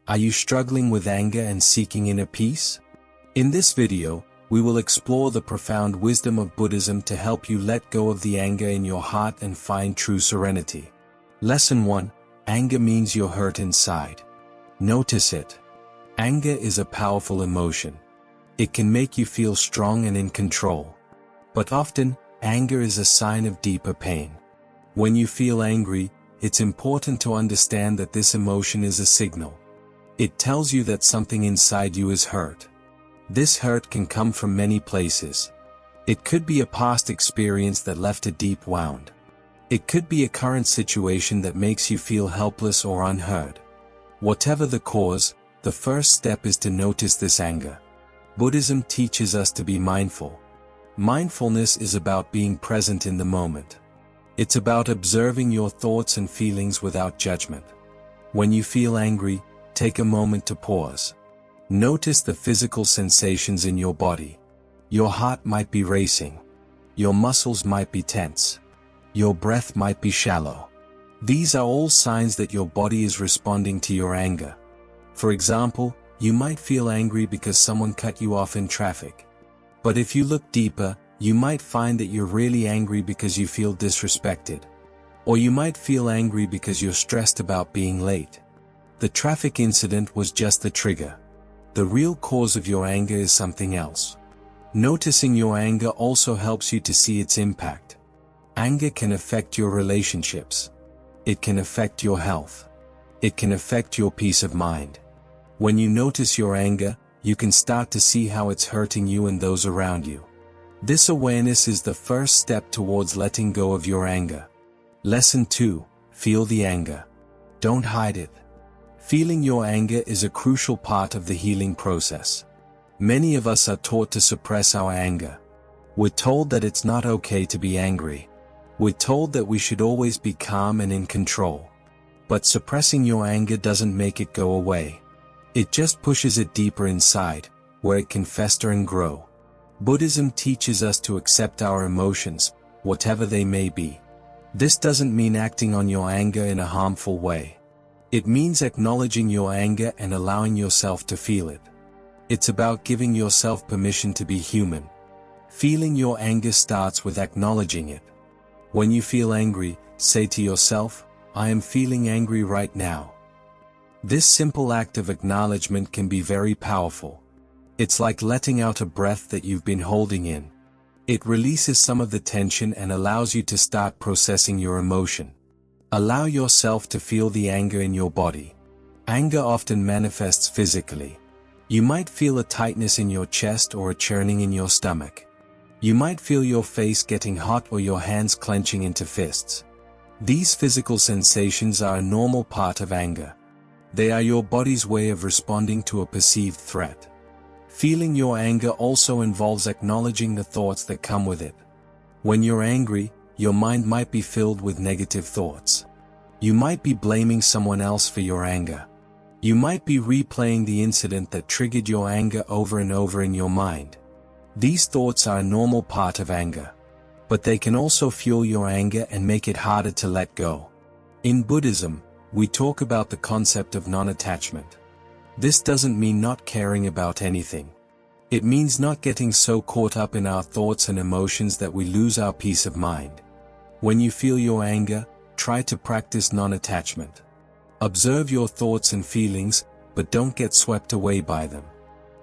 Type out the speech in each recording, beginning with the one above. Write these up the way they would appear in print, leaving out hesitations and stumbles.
Are you struggling with anger and seeking inner peace? In this video, we will explore the profound wisdom of Buddhism to help you let go of the anger in your heart and find true serenity. Lesson 1. Anger means you're hurt inside. Notice it. Anger is a powerful emotion. It can make you feel strong and in control. But often, anger is a sign of deeper pain. When you feel angry, it's important to understand that this emotion is a signal. It tells you that something inside you is hurt. This hurt can come from many places. It could be a past experience that left a deep wound. It could be a current situation that makes you feel helpless or unheard. Whatever the cause, the first step is to notice this anger. Buddhism teaches us to be mindful. Mindfulness is about being present in the moment. It's about observing your thoughts and feelings without judgment. When you feel angry, take a moment to pause. Notice the physical sensations in your body. Your heart might be racing. Your muscles might be tense. Your breath might be shallow. These are all signs that your body is responding to your anger. For example, you might feel angry because someone cut you off in traffic. But if you look deeper, you might find that you're really angry because you feel disrespected. Or you might feel angry because you're stressed about being late. The traffic incident was just the trigger. The real cause of your anger is something else. Noticing your anger also helps you to see its impact. Anger can affect your relationships. It can affect your health. It can affect your peace of mind. When you notice your anger, you can start to see how it's hurting you and those around you. This awareness is the first step towards letting go of your anger. Lesson 2. Feel the anger. Don't hide it. Feeling your anger is a crucial part of the healing process. Many of us are taught to suppress our anger. We're told that it's not okay to be angry. We're told that we should always be calm and in control. But suppressing your anger doesn't make it go away. It just pushes it deeper inside, where it can fester and grow. Buddhism teaches us to accept our emotions, whatever they may be. This doesn't mean acting on your anger in a harmful way. It means acknowledging your anger and allowing yourself to feel it. It's about giving yourself permission to be human. Feeling your anger starts with acknowledging it. When you feel angry, say to yourself, "I am feeling angry right now." This simple act of acknowledgement can be very powerful. It's like letting out a breath that you've been holding in. It releases some of the tension and allows you to start processing your emotion. Allow yourself to feel the anger in your body. Anger often manifests physically. You might feel a tightness in your chest or a churning in your stomach. You might feel your face getting hot or your hands clenching into fists. These physical sensations are a normal part of anger. They are your body's way of responding to a perceived threat. Feeling your anger also involves acknowledging the thoughts that come with it. When you're angry, your mind might be filled with negative thoughts. You might be blaming someone else for your anger. You might be replaying the incident that triggered your anger over and over in your mind. These thoughts are a normal part of anger. But they can also fuel your anger and make it harder to let go. In Buddhism, we talk about the concept of non-attachment. This doesn't mean not caring about anything. It means not getting so caught up in our thoughts and emotions that we lose our peace of mind. When you feel your anger, try to practice non-attachment. Observe your thoughts and feelings, but don't get swept away by them.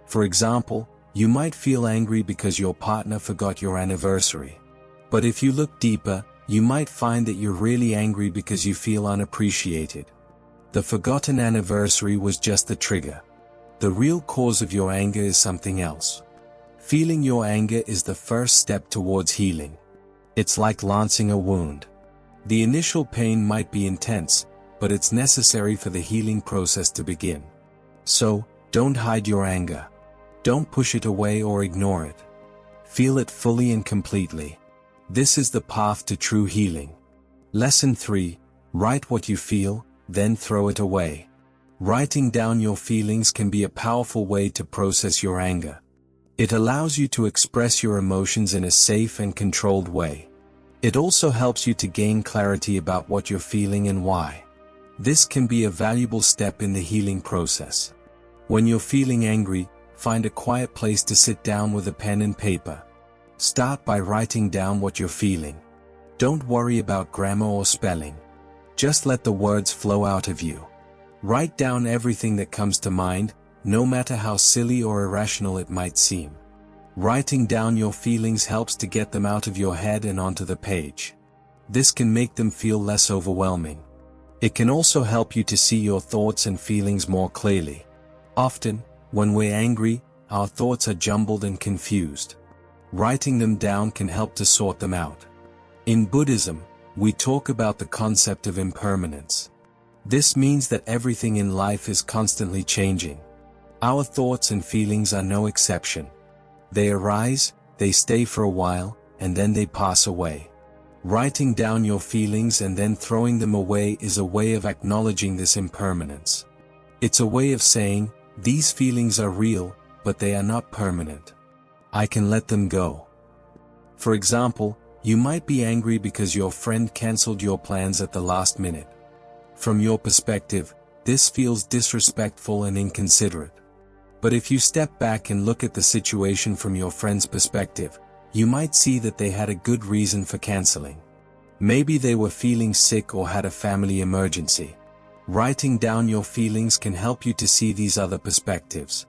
For example, you might feel angry because your partner forgot your anniversary. But if you look deeper, you might find that you're really angry because you feel unappreciated. The forgotten anniversary was just the trigger. The real cause of your anger is something else. Feeling your anger is the first step towards healing. It's like lancing a wound. The initial pain might be intense, but it's necessary for the healing process to begin. So, don't hide your anger. Don't push it away or ignore it. Feel it fully and completely. This is the path to true healing. Lesson 3. Write what you feel, then throw it away. Writing down your feelings can be a powerful way to process your anger. It allows you to express your emotions in a safe and controlled way. It also helps you to gain clarity about what you're feeling and why. This can be a valuable step in the healing process. When you're feeling angry, find a quiet place to sit down with a pen and paper. Start by writing down what you're feeling. Don't worry about grammar or spelling. Just let the words flow out of you. Write down everything that comes to mind, no matter how silly or irrational it might seem. Writing down your feelings helps to get them out of your head and onto the page. This can make them feel less overwhelming. It can also help you to see your thoughts and feelings more clearly. Often, when we're angry, our thoughts are jumbled and confused. Writing them down can help to sort them out. In Buddhism, we talk about the concept of impermanence. This means that everything in life is constantly changing. Our thoughts and feelings are no exception. They arise, they stay for a while, and then they pass away. Writing down your feelings and then throwing them away is a way of acknowledging this impermanence. It's a way of saying, these feelings are real, but they are not permanent. I can let them go. For example, you might be angry because your friend canceled your plans at the last minute. From your perspective, this feels disrespectful and inconsiderate. But if you step back and look at the situation from your friend's perspective, you might see that they had a good reason for canceling. Maybe they were feeling sick or had a family emergency. Writing down your feelings can help you to see these other perspectives.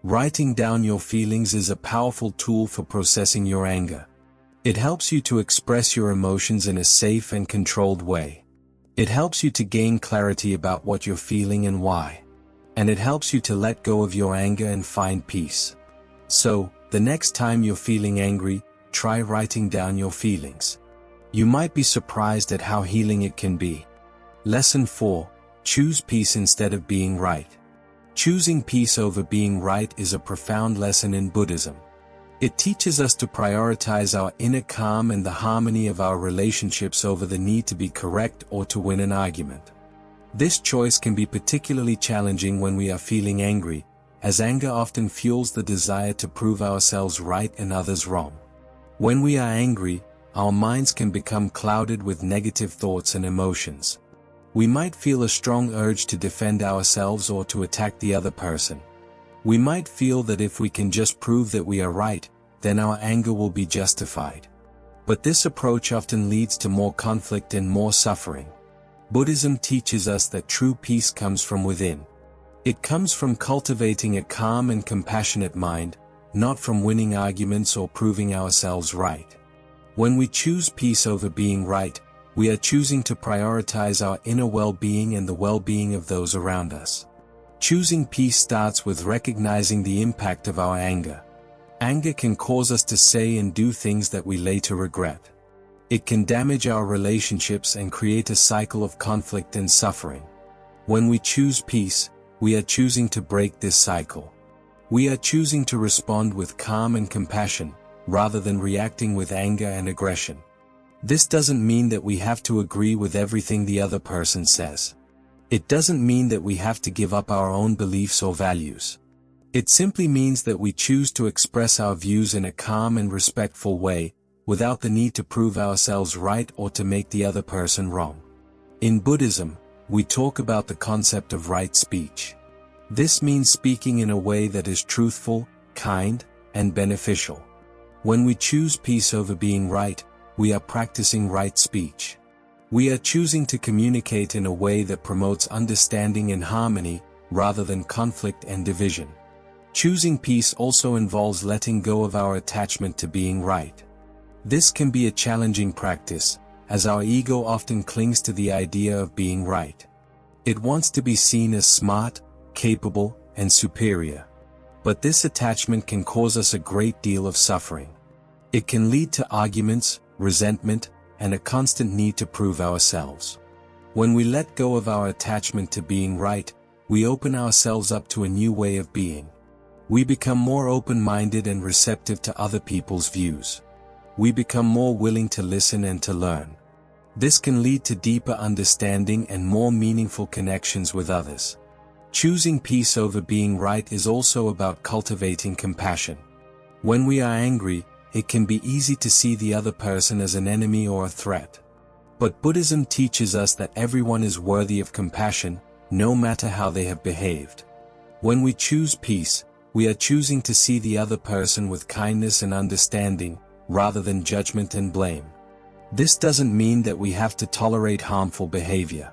Writing down your feelings is a powerful tool for processing your anger. It helps you to express your emotions in a safe and controlled way. It helps you to gain clarity about what you're feeling and why. And it helps you to let go of your anger and find peace. So, the next time you're feeling angry, try writing down your feelings. You might be surprised at how healing it can be. Lesson 4. Choose peace instead of being right. Choosing peace over being right is a profound lesson in Buddhism. It teaches us to prioritize our inner calm and the harmony of our relationships over the need to be correct or to win an argument. This choice can be particularly challenging when we are feeling angry, as anger often fuels the desire to prove ourselves right and others wrong. When we are angry, our minds can become clouded with negative thoughts and emotions. We might feel a strong urge to defend ourselves or to attack the other person. We might feel that if we can just prove that we are right, then our anger will be justified. But this approach often leads to more conflict and more suffering. Buddhism teaches us that true peace comes from within. It comes from cultivating a calm and compassionate mind, not from winning arguments or proving ourselves right. When we choose peace over being right, we are choosing to prioritize our inner well-being and the well-being of those around us. Choosing peace starts with recognizing the impact of our anger. Anger can cause us to say and do things that we later regret. It can damage our relationships and create a cycle of conflict and suffering. When we choose peace, we are choosing to break this cycle. We are choosing to respond with calm and compassion, rather than reacting with anger and aggression. This doesn't mean that we have to agree with everything the other person says. It doesn't mean that we have to give up our own beliefs or values. It simply means that we choose to express our views in a calm and respectful way, without the need to prove ourselves right or to make the other person wrong. In Buddhism, we talk about the concept of right speech. This means speaking in a way that is truthful, kind, and beneficial. When we choose peace over being right, we are practicing right speech. We are choosing to communicate in a way that promotes understanding and harmony, rather than conflict and division. Choosing peace also involves letting go of our attachment to being right. This can be a challenging practice, as our ego often clings to the idea of being right. It wants to be seen as smart, capable, and superior. But this attachment can cause us a great deal of suffering. It can lead to arguments, resentment, and a constant need to prove ourselves. When we let go of our attachment to being right, we open ourselves up to a new way of being. We become more open-minded and receptive to other people's views. We become more willing to listen and to learn. This can lead to deeper understanding and more meaningful connections with others. Choosing peace over being right is also about cultivating compassion. When we are angry, it can be easy to see the other person as an enemy or a threat. But Buddhism teaches us that everyone is worthy of compassion, no matter how they have behaved. When we choose peace, we are choosing to see the other person with kindness and understanding, rather than judgment and blame. This doesn't mean that we have to tolerate harmful behavior.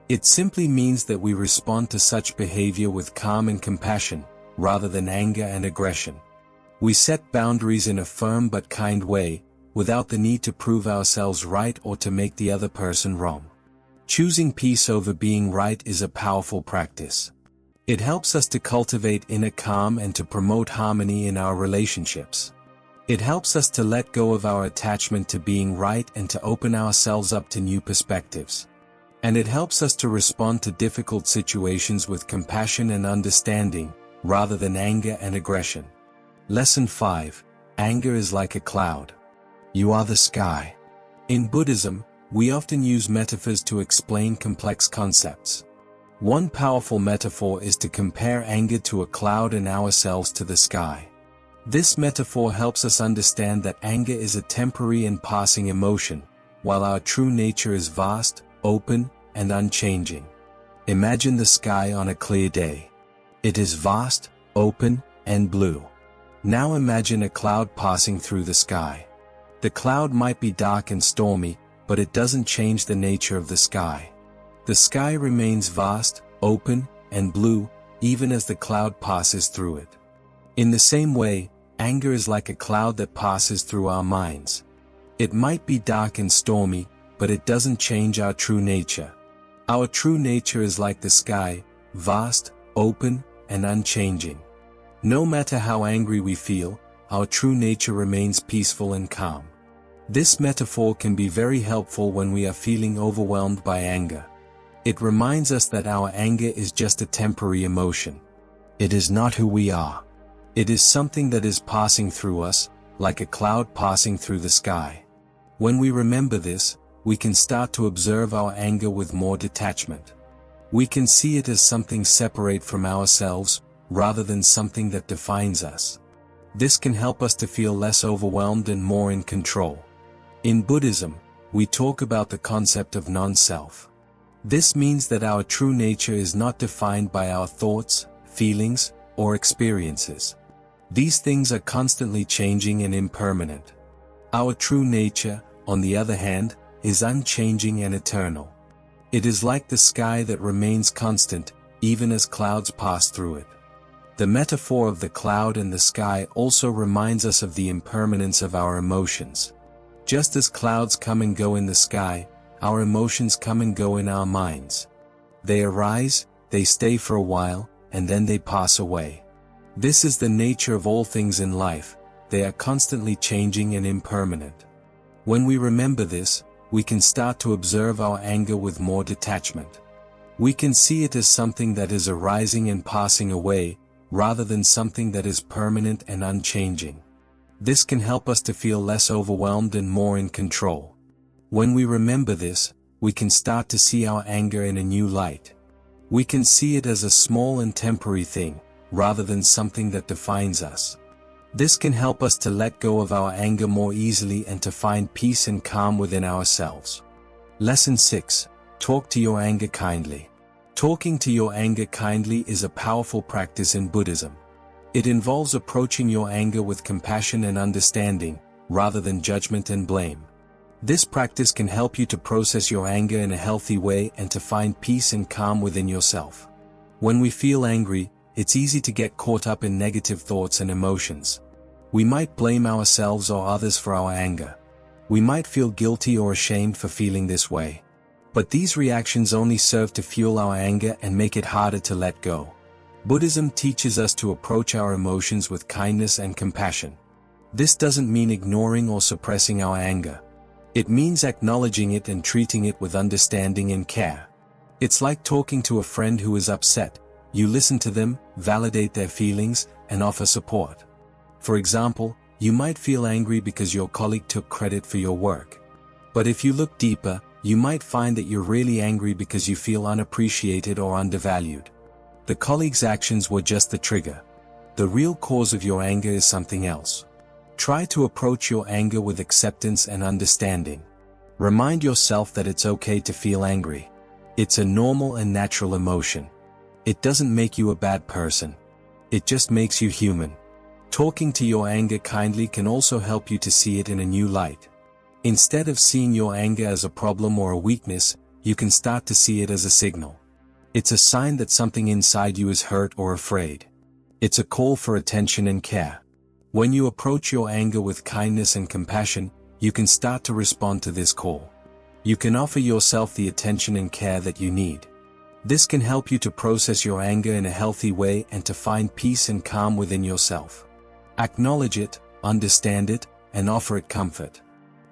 It simply means that we respond to such behavior with calm and compassion, rather than anger and aggression. We set boundaries in a firm but kind way, without the need to prove ourselves right or to make the other person wrong. Choosing peace over being right is a powerful practice. It helps us to cultivate inner calm and to promote harmony in our relationships. It helps us to let go of our attachment to being right and to open ourselves up to new perspectives. And it helps us to respond to difficult situations with compassion and understanding, rather than anger and aggression. Lesson 5. Anger is like a cloud. You are the sky. In Buddhism, we often use metaphors to explain complex concepts. One powerful metaphor is to compare anger to a cloud and ourselves to the sky. This metaphor helps us understand that anger is a temporary and passing emotion, while our true nature is vast, open, and unchanging. Imagine the sky on a clear day. It is vast, open, and blue. Now imagine a cloud passing through the sky. The cloud might be dark and stormy, but it doesn't change the nature of the sky. The sky remains vast, open, and blue, even as the cloud passes through it. In the same way, anger is like a cloud that passes through our minds. It might be dark and stormy, but it doesn't change our true nature. Our true nature is like the sky, vast, open, and unchanging. No matter how angry we feel, our true nature remains peaceful and calm. This metaphor can be very helpful when we are feeling overwhelmed by anger. It reminds us that our anger is just a temporary emotion. It is not who we are. It is something that is passing through us, like a cloud passing through the sky. When we remember this, we can start to observe our anger with more detachment. We can see it as something separate from ourselves, rather than something that defines us. This can help us to feel less overwhelmed and more in control. In Buddhism, we talk about the concept of non-self. This means that our true nature is not defined by our thoughts, feelings, or experiences. These things are constantly changing and impermanent. Our true nature, on the other hand, is unchanging and eternal. It is like the sky that remains constant, even as clouds pass through it. The metaphor of the cloud and the sky also reminds us of the impermanence of our emotions. Just as clouds come and go in the sky, our emotions come and go in our minds. They arise, they stay for a while, and then they pass away. This is the nature of all things in life. They are constantly changing and impermanent. When we remember this, we can start to observe our anger with more detachment. We can see it as something that is arising and passing away, rather than something that is permanent and unchanging. This can help us to feel less overwhelmed and more in control. When we remember this, we can start to see our anger in a new light. We can see it as a small and temporary thing, rather than something that defines us. This can help us to let go of our anger more easily and to find peace and calm within ourselves. Lesson 6. Talk to your anger kindly. Talking to your anger kindly is a powerful practice in Buddhism. It involves approaching your anger with compassion and understanding, rather than judgment and blame. This practice can help you to process your anger in a healthy way and to find peace and calm within yourself. When we feel angry, it's easy to get caught up in negative thoughts and emotions. We might blame ourselves or others for our anger. We might feel guilty or ashamed for feeling this way. But these reactions only serve to fuel our anger and make it harder to let go. Buddhism teaches us to approach our emotions with kindness and compassion. This doesn't mean ignoring or suppressing our anger. It means acknowledging it and treating it with understanding and care. It's like talking to a friend who is upset. You listen to them, validate their feelings, and offer support. For example, you might feel angry because your colleague took credit for your work. But if you look deeper, you might find that you're really angry because you feel unappreciated or undervalued. The colleague's actions were just the trigger. The real cause of your anger is something else. Try to approach your anger with acceptance and understanding. Remind yourself that it's okay to feel angry. It's a normal and natural emotion. It doesn't make you a bad person. It just makes you human. Talking to your anger kindly can also help you to see it in a new light. Instead of seeing your anger as a problem or a weakness, you can start to see it as a signal. It's a sign that something inside you is hurt or afraid. It's a call for attention and care. When you approach your anger with kindness and compassion, you can start to respond to this call. You can offer yourself the attention and care that you need. This can help you to process your anger in a healthy way and to find peace and calm within yourself. Acknowledge it, understand it, and offer it comfort.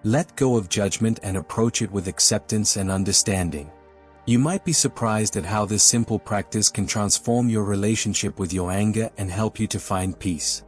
Let go of judgment and approach it with acceptance and understanding. You might be surprised at how this simple practice can transform your relationship with your anger and help you to find peace.